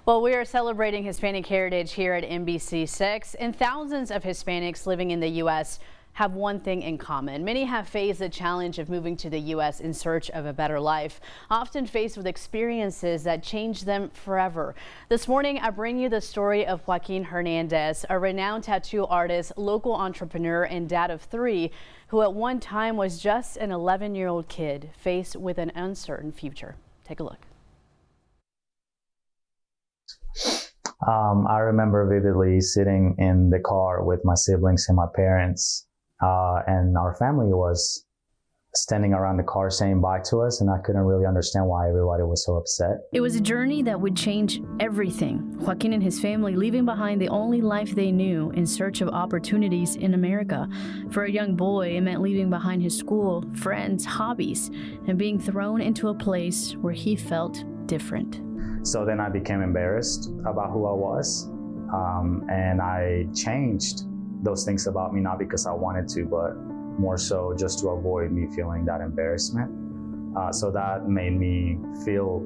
Well, we are celebrating Hispanic heritage here at NBC6, and thousands of Hispanics living in the U.S. have one thing in common. Many have faced the challenge of moving to the U.S. in search of a better life, often faced with experiences that change them forever. This morning, I bring you the story of Joaquin Hernandez, a renowned tattoo artist, local entrepreneur, and dad of three, who at one time was just an 11-year-old kid faced with an uncertain future. Take a look. I remember vividly sitting in the car with my siblings and my parents, and our family was standing around the car saying bye to us, and I couldn't really understand why everybody was so upset. It was a journey that would change everything. Joaquin and his family leaving behind the only life they knew in search of opportunities in America. For a young boy, it meant leaving behind his school, friends, hobbies, and being thrown into a place where he felt different. So then I became embarrassed about who I was, and I changed those things about me, not because I wanted to, but more so just to avoid me feeling that embarrassment. So that made me feel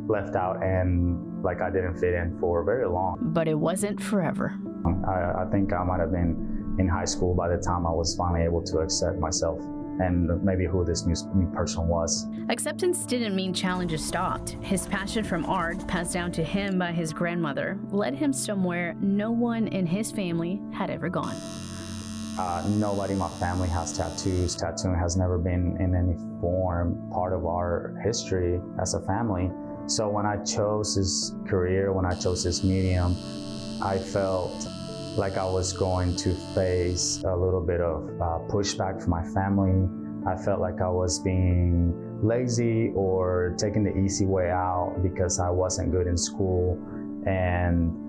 left out and like I didn't fit in for very long. But it wasn't forever. I think I might have been in high school by the time I was finally able to accept myself and maybe who this new person was. Acceptance didn't mean challenges stopped. His passion from art, passed down to him by his grandmother, led him somewhere no one in his family had ever gone. Nobody in my family has tattoos. Tattooing has never been in any form part of our history as a family. So when I chose this career, when I chose this medium, I felt like I was going to face a little bit of pushback from my family. I felt like I was being lazy or taking the easy way out because I wasn't good in school, and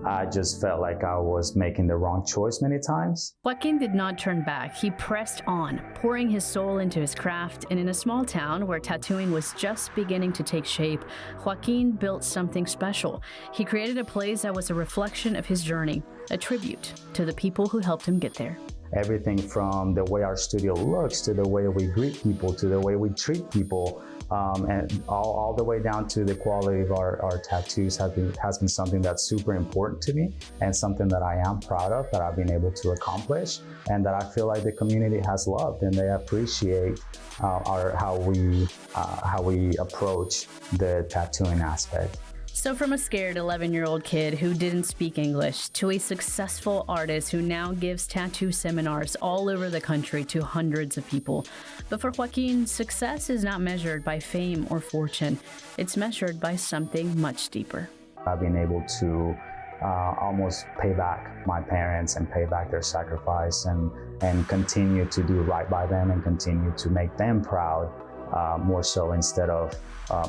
I just felt like I was making the wrong choice many times. Joaquin did not turn back. He pressed on, pouring his soul into his craft. And in a small town where tattooing was just beginning to take shape, Joaquin built something special. He created a place that was a reflection of his journey, a tribute to the people who helped him get there. Everything from the way our studio looks, to the way we greet people, to the way we treat people, and all the way down to the quality of our tattoos has been something that's super important to me, and something that I am proud of, that I've been able to accomplish, and that I feel like the community has loved, and they appreciate how we approach the tattooing aspect. So from a scared 11-year-old kid who didn't speak English to a successful artist who now gives tattoo seminars all over the country to hundreds of people. But for Joaquin, success is not measured by fame or fortune. It's measured by something much deeper. I've been able to almost pay back my parents and pay back their sacrifice, and continue to do right by them and continue to make them proud, more so instead of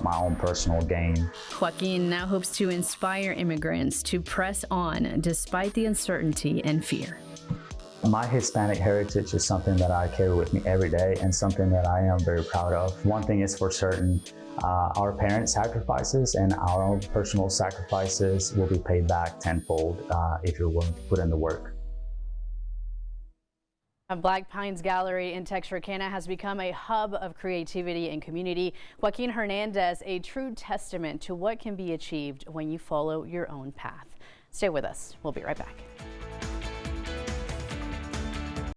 my own personal gain. Joaquin now hopes to inspire immigrants to press on despite the uncertainty and fear. My Hispanic heritage is something that I carry with me every day, and something that I am very proud of. One thing is for certain, our parents' sacrifices and our own personal sacrifices will be paid back tenfold if you're willing to put in the work. Black Pines Gallery in Texarkana has become a hub of creativity and community. Joaquin Hernandez, a true testament to what can be achieved when you follow your own path. Stay with us. We'll be right back.